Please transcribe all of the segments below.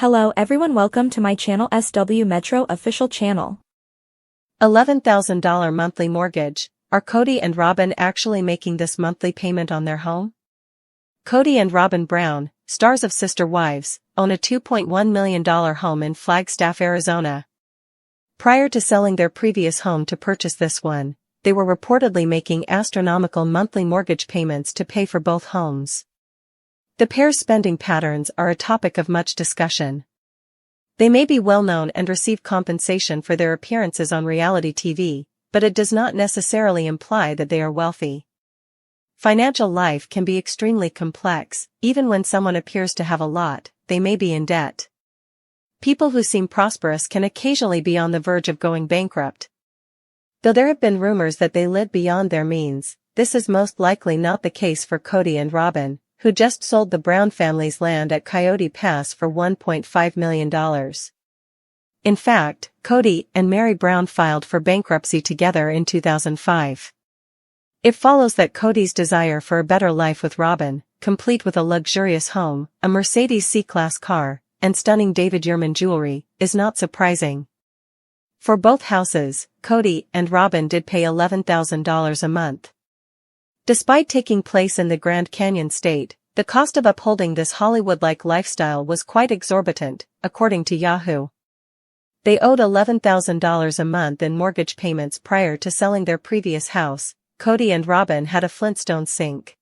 Hello everyone, welcome to my channel SW Metro official channel. $11,000 monthly mortgage. Are Kody and Robyn actually making this monthly payment on their home? Kody and Robyn Brown, stars of Sister Wives, own a $2.1 million home in Flagstaff, Arizona. Prior to selling their previous home to purchase this one, they were reportedly making astronomical monthly mortgage payments to pay for both homes. The pair's spending patterns are a topic of much discussion. They may be well-known and receive compensation for their appearances on reality TV, but it does not necessarily imply that they are wealthy. Financial life can be extremely complex. Even when someone appears to have a lot, they may be in debt. People who seem prosperous can occasionally be on the verge of going bankrupt. Though there have been rumors that they live beyond their means, this is most likely not the case for Kody and Robyn, who just sold the Brown family's land at Coyote Pass for $1.5 million. In fact, Kody and Meri Brown filed for bankruptcy together in 2005. It follows that Kody's desire for a better life with Robyn, complete with a luxurious home, a Mercedes C-Class car, and stunning David Yurman jewelry, is not surprising. For both houses, Kody and Robyn did pay $11,000 a month. Despite taking place in the Grand Canyon state, the cost of upholding this Hollywood-like lifestyle was quite exorbitant, according to Yahoo. They owed $11,000 a month in mortgage payments prior to selling their previous house. Kody and Robyn had a Flintstone sink.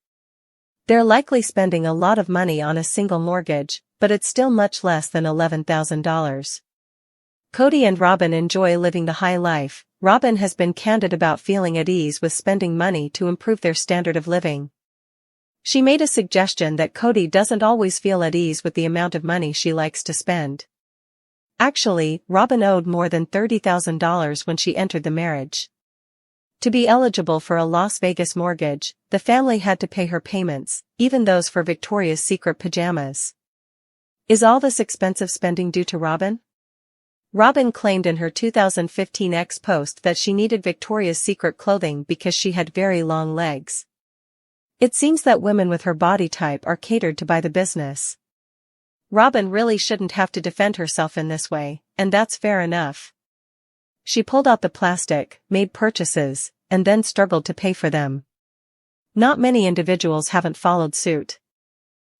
They're likely spending a lot of money on a single mortgage, but it's still much less than $11,000. Kody and Robyn enjoy living the high life. Robyn has been candid about feeling at ease with spending money to improve their standard of living. She made a suggestion that Kody doesn't always feel at ease with the amount of money she likes to spend. Actually, Robyn owed more than $30,000 when she entered the marriage. To be eligible for a Las Vegas mortgage, the family had to pay her payments, even those for Victoria's Secret pajamas. Is all this expensive spending due to Robyn? Robyn claimed in her 2015 X post that she needed Victoria's Secret clothing because she had very long legs. It seems that women with her body type are catered to by the business. Robyn really shouldn't have to defend herself in this way, and that's fair enough. She pulled out the plastic, made purchases, and then struggled to pay for them. Not many individuals haven't followed suit.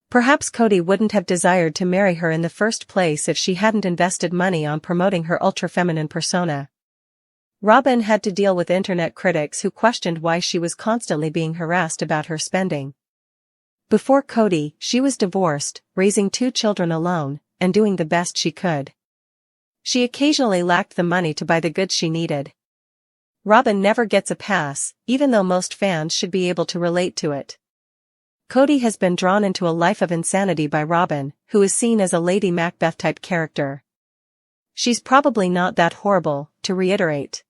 Perhaps Kody wouldn't have desired to marry her in the first place if she hadn't invested money on promoting her ultra-feminine persona. Robyn had to deal with internet critics who questioned why she was constantly being harassed about her spending. Before Kody, she was divorced, raising 2 children alone, and doing the best she could. She occasionally lacked the money to buy the goods she needed. Robyn never gets a pass, even though most fans should be able to relate to it. Kody has been drawn into a life of insanity by Robyn, who is seen as a Lady Macbeth-type character. She's probably not that horrible, to reiterate.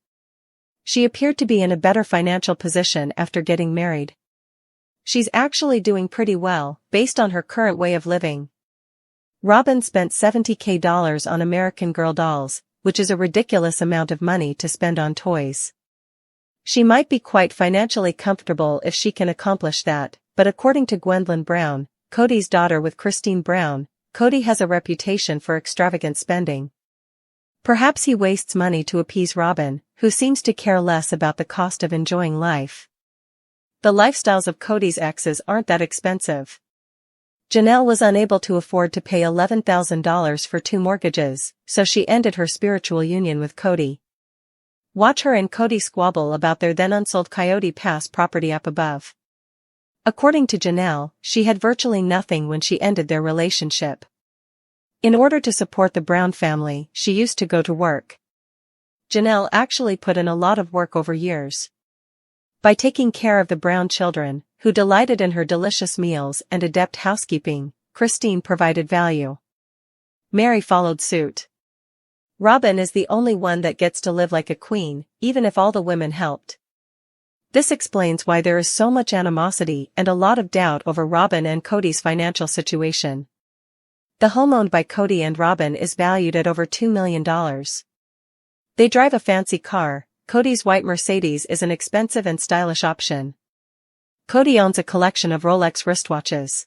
She appeared to be in a better financial position after getting married. She's actually doing pretty well, based on her current way of living. Robyn spent $70,000 on American Girl dolls, which is a ridiculous amount of money to spend on toys. She might be quite financially comfortable if she can accomplish that, but according to Gwendolyn Brown, Kody's daughter with Christine Brown, Kody has a reputation for extravagant spending. Perhaps he wastes money to appease Robyn, who seems to care less about the cost of enjoying life. The lifestyles of Kody's exes aren't that expensive. Janelle was unable to afford to pay $11,000 for 2 mortgages, so she ended her spiritual union with Kody. Watch her and Kody squabble about their then unsold Coyote Pass property up above. According to Janelle, she had virtually nothing when she ended their relationship. In order to support the Brown family, she used to go to work. Janelle actually put in a lot of work over years. By taking care of the Brown children, who delighted in her delicious meals and adept housekeeping, Christine provided value. Meri followed suit. Robyn is the only one that gets to live like a queen, even if all the women helped. This explains why there is so much animosity and a lot of doubt over Robyn and Kody's financial situation. The home owned by Kody and Robyn is valued at over $2 million. They drive a fancy car. Kody's white Mercedes is an expensive and stylish option. Kody owns a collection of Rolex wristwatches.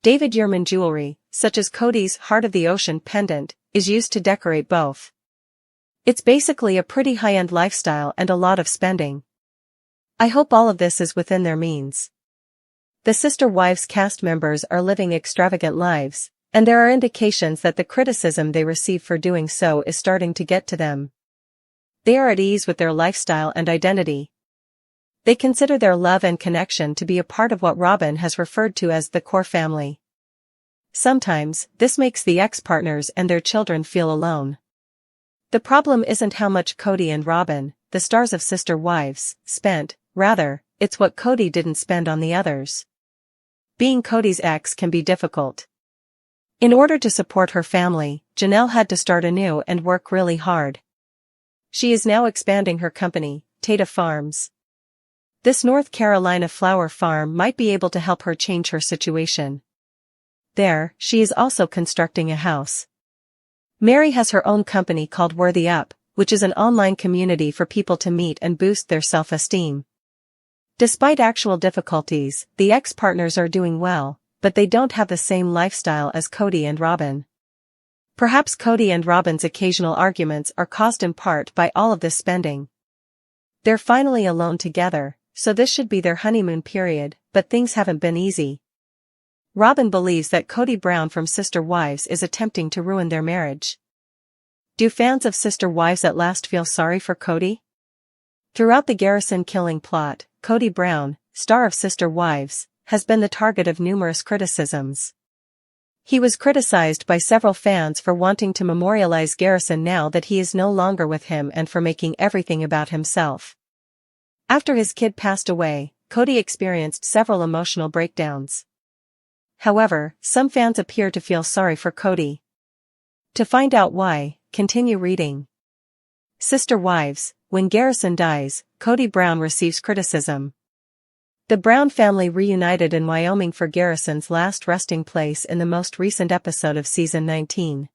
David Yurman jewelry, such as Kody's Heart of the Ocean pendant, is used to decorate both. It's basically a pretty high-end lifestyle and a lot of spending. I hope all of this is within their means. The Sister Wives cast members are living extravagant lives, and there are indications that the criticism they receive for doing so is starting to get to them. They are at ease with their lifestyle and identity. They consider their love and connection to be a part of what Robyn has referred to as the core family. Sometimes, this makes the ex-partners and their children feel alone. The problem isn't how much Kody and Robyn, the stars of Sister Wives, spent, rather, it's what Kody didn't spend on the others. Being Kody's ex can be difficult. In order to support her family, Janelle had to start anew and work really hard. She is now expanding her company, Tata Farms. This North Carolina flower farm might be able to help her change her situation. There, she is also constructing a house. Mary has her own company called Worthy Up, which is an online community for people to meet and boost their self-esteem. Despite actual difficulties, the ex-partners are doing well, but they don't have the same lifestyle as Kody and Robyn. Perhaps Kody and Robyn's occasional arguments are caused in part by all of this spending. They're finally alone together, so this should be their honeymoon period, but things haven't been easy. Robyn believes that Kody Brown from Sister Wives is attempting to ruin their marriage. Do fans of Sister Wives at last feel sorry for Kody? Throughout the Garrison killing plot, Kody Brown, star of Sister Wives, has been the target of numerous criticisms. He was criticized by several fans for wanting to memorialize Garrison now that he is no longer with him and for making everything about himself. After his kid passed away, Kody experienced several emotional breakdowns. However, some fans appear to feel sorry for Kody. To find out why, continue reading. Sister Wives, when Garrison dies, Kody Brown receives criticism. The Brown family reunited in Wyoming for Garrison's last resting place in the most recent episode of season 19.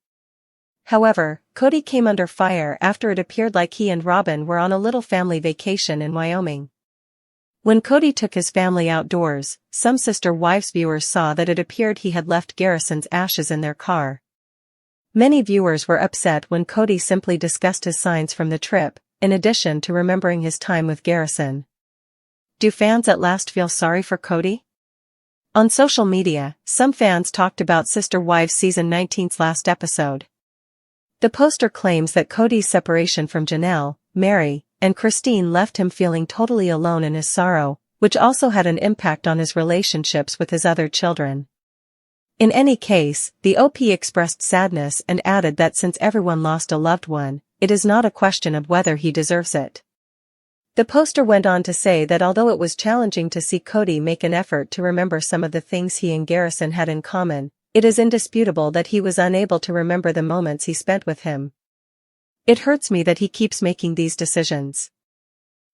However, Kody came under fire after it appeared like he and Robyn were on a little family vacation in Wyoming. When Kody took his family outdoors, some Sister Wives viewers saw that it appeared he had left Garrison's ashes in their car. Many viewers were upset when Kody simply discussed his signs from the trip, in addition to remembering his time with Garrison. Do fans at last feel sorry for Kody? On social media, some fans talked about Sister Wives season 19's last episode. The poster claims that Kody's separation from Janelle, Mary, and Christine left him feeling totally alone in his sorrow, which also had an impact on his relationships with his other children. In any case, the OP expressed sadness and added that since everyone lost a loved one, it is not a question of whether he deserves it. The poster went on to say that although it was challenging to see Kody make an effort to remember some of the things he and Garrison had in common, it is indisputable that he was unable to remember the moments he spent with him. It hurts me that he keeps making these decisions.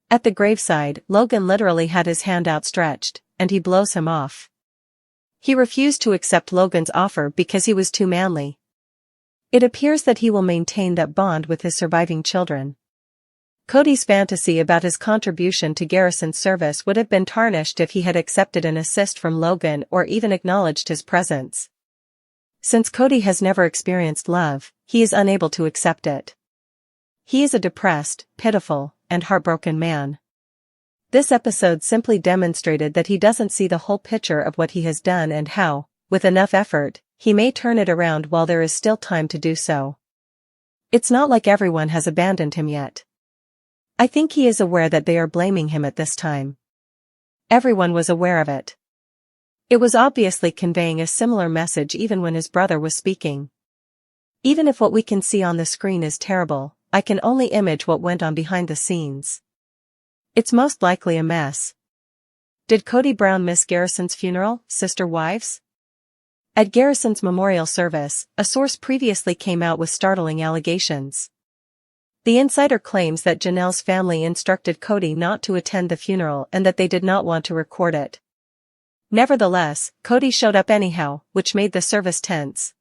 At the graveside, Logan literally had his hand outstretched, and he blows him off. He refused to accept Logan's offer because he was too manly. It appears that he will maintain that bond with his surviving children. Kody's fantasy about his contribution to Garrison's service would have been tarnished if he had accepted an assist from Logan or even acknowledged his presence. Since Kody has never experienced love, he is unable to accept it. He is a depressed, pitiful, and heartbroken man. This episode simply demonstrated that he doesn't see the whole picture of what he has done and how, with enough effort, he may turn it around while there is still time to do so. It's not like everyone has abandoned him yet. I think he is aware that they are blaming him at this time. Everyone was aware of it. It was obviously conveying a similar message even when his brother was speaking. Even if what we can see on the screen is terrible, I can only image what went on behind the scenes. It's most likely a mess. Did Kody Brown miss Garrison's funeral, Sister Wives? At Garrison's memorial service, a source previously came out with startling allegations. The insider claims that Janelle's family instructed Kody not to attend the funeral and that they did not want to record it. Nevertheless, Kody showed up anyhow, which made the service tense.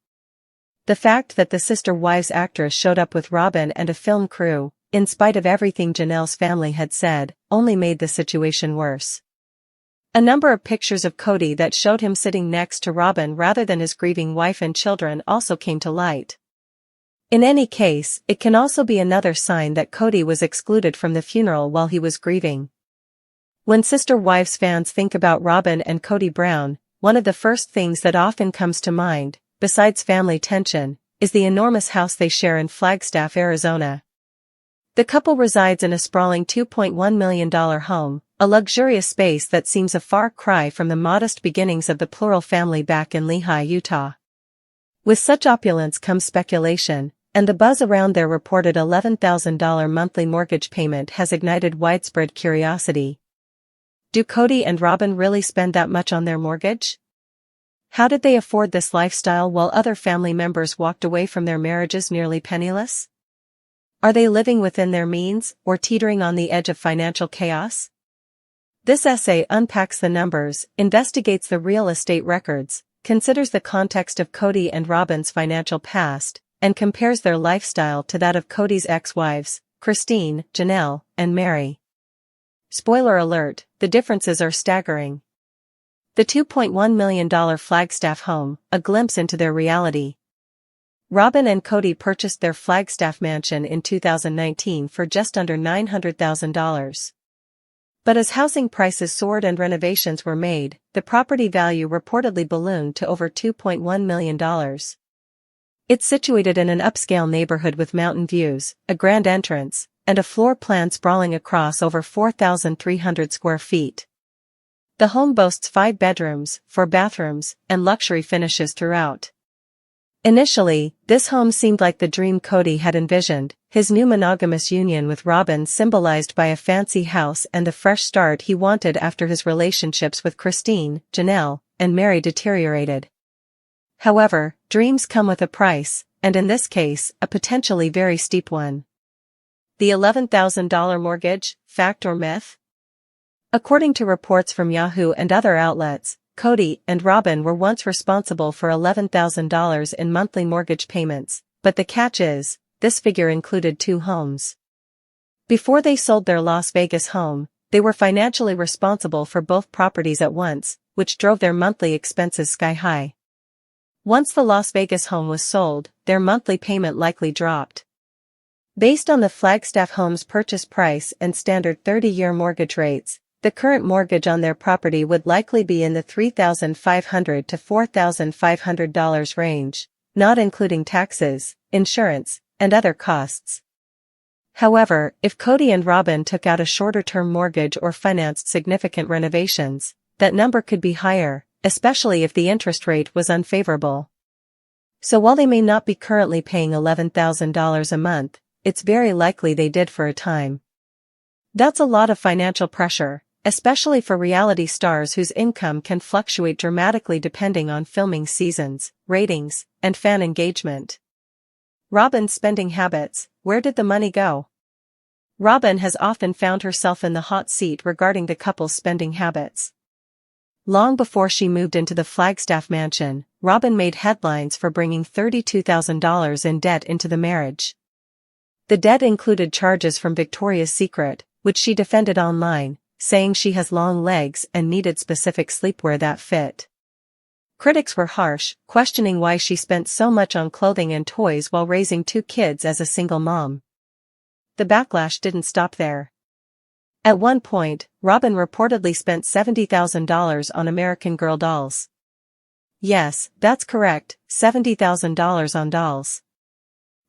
The fact that the Sister Wives actress showed up with Robyn and a film crew, in spite of everything Janelle's family had said, only made the situation worse. A number of pictures of Kody that showed him sitting next to Robin rather than his grieving wife and children also came to light. In any case, it can also be another sign that Kody was excluded from the funeral while he was grieving. When Sister Wives fans think about Robin and Kody Brown, one of the first things that often comes to mind, besides family tension, is the enormous house they share in Flagstaff, Arizona. The couple resides in a sprawling $2.1 million home, a luxurious space that seems a far cry from the modest beginnings of the plural family back in Lehi, Utah. With such opulence comes speculation, and the buzz around their reported $11,000 monthly mortgage payment has ignited widespread curiosity. Do Kody and Robin really spend that much on their mortgage? How did they afford this lifestyle while other family members walked away from their marriages nearly penniless? Are they living within their means or teetering on the edge of financial chaos? This essay unpacks the numbers, investigates the real estate records, considers the context of Kody and Robin's financial past, and compares their lifestyle to that of Kody's ex-wives, Christine, Janelle, and Mary. Spoiler alert, the differences are staggering. The $2.1 million Flagstaff home, a glimpse into their reality. Robin and Kody purchased their Flagstaff mansion in 2019 for just under $900,000. But as housing prices soared and renovations were made, the property value reportedly ballooned to over $2.1 million. It's situated in an upscale neighborhood with mountain views, a grand entrance, and a floor plan sprawling across over 4,300 square feet. The home boasts 5 bedrooms, 4 bathrooms, and luxury finishes throughout. Initially, this home seemed like the dream Kody had envisioned, his new monogamous union with Robin symbolized by a fancy house and the fresh start he wanted after his relationships with Christine, Janelle, and Mary deteriorated. However, dreams come with a price, and in this case, a potentially very steep one. The $11,000 mortgage, fact or myth? According to reports from Yahoo and other outlets, Kody and Robin were once responsible for $11,000 in monthly mortgage payments, but the catch is, this figure included 2 homes. Before they sold their Las Vegas home, they were financially responsible for both properties at once, which drove their monthly expenses sky high. Once the Las Vegas home was sold, their monthly payment likely dropped. Based on the Flagstaff home's purchase price and standard 30-year mortgage rates, the current mortgage on their property would likely be in the $3,500 to $4,500 range, not including taxes, insurance, and other costs. However, if Kody and Robin took out a shorter-term mortgage or financed significant renovations, that number could be higher, especially if the interest rate was unfavorable. So while they may not be currently paying $11,000 a month, it's very likely they did for a time. That's a lot of financial pressure, especially for reality stars whose income can fluctuate dramatically depending on filming seasons, ratings, and fan engagement. Robin's spending habits, where did the money go? Robin has often found herself in the hot seat regarding the couple's spending habits. Long before she moved into the Flagstaff mansion, Robin made headlines for bringing $32,000 in debt into the marriage. The debt included charges from Victoria's Secret, which she defended online, saying she has long legs and needed specific sleepwear that fit. Critics were harsh, questioning why she spent so much on clothing and toys while raising 2 kids as a single mom. The backlash didn't stop there. At one point, Robin reportedly spent $70,000 on American Girl dolls. Yes, that's correct, $70,000 on dolls.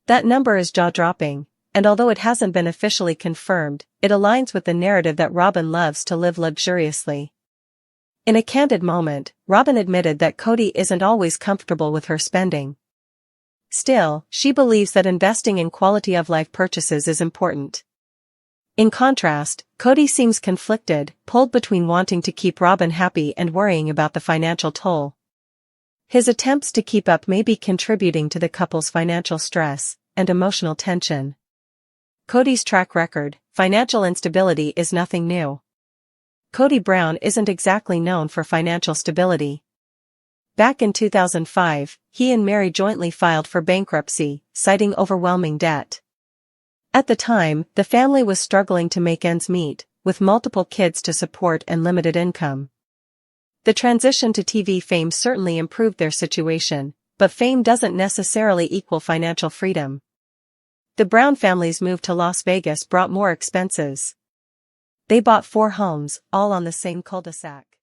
That number is jaw-dropping, and although it hasn't been officially confirmed, it aligns with the narrative that Robin loves to live luxuriously. In a candid moment, Robin admitted that Kody isn't always comfortable with her spending. Still, she believes that investing in quality-of-life purchases is important. In contrast, Kody seems conflicted, pulled between wanting to keep Robin happy and worrying about the financial toll. His attempts to keep up may be contributing to the couple's financial stress and emotional tension. Kody's track record, financial instability is nothing new. Kody Brown isn't exactly known for financial stability. Back in 2005, he and Mary jointly filed for bankruptcy, citing overwhelming debt. At the time, the family was struggling to make ends meet, with multiple kids to support and limited income. The transition to TV fame certainly improved their situation, but fame doesn't necessarily equal financial freedom. The Brown family's move to Las Vegas brought more expenses. They bought 4 homes, all on the same cul-de-sac.